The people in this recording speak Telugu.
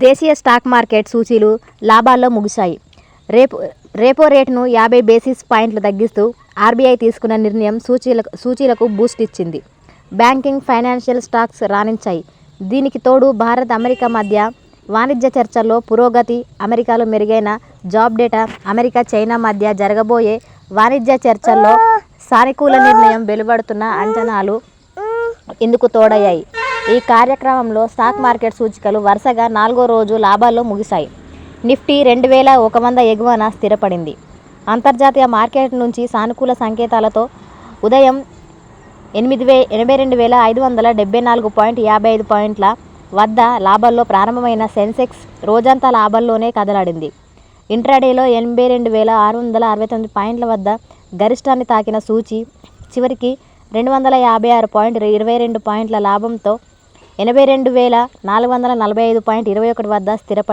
దేశీయ స్టాక్ మార్కెట్ సూచీలు లాభాల్లో ముగిశాయి. రెపో రేటును 50 బేసిస్ పాయింట్లు తగ్గిస్తూ ఆర్బీఐ తీసుకున్న నిర్ణయం సూచీలకు బూస్ట్ ఇచ్చింది. బ్యాంకింగ్, ఫైనాన్షియల్ స్టాక్స్ రాణించాయి. దీనికి తోడు భారత్, అమెరికా మధ్య వాణిజ్య చర్చల్లో పురోగతి, అమెరికాలో మెరుగైన జాబ్ డేటా, అమెరికా, చైనా మధ్య జరగబోయే వాణిజ్య చర్చల్లో సానుకూల నిర్ణయం వెలువడుతున్న అంచనాలు ఇందుకు తోడయ్యాయి. ఈ కార్యక్రమంలో స్టాక్ మార్కెట్ సూచీలు వరుసగా 4వ రోజు లాభాల్లో ముగిశాయి. నిఫ్టీ 2100 ఎగువన స్థిరపడింది. అంతర్జాతీయ మార్కెట్ నుంచి సానుకూల సంకేతాలతో ఉదయం 82,574.55 పాయింట్ల వద్ద లాభాల్లో ప్రారంభమైన సెన్సెక్స్ రోజంతా లాభాల్లోనే కదలాడింది. ఇంట్రాడేలో 82,669 పాయింట్ల వద్ద గరిష్టాన్ని తాకిన సూచీ చివరికి 256.22 పాయింట్ల లాభంతో 82,445.21 వద్ద స్థిరపడింది.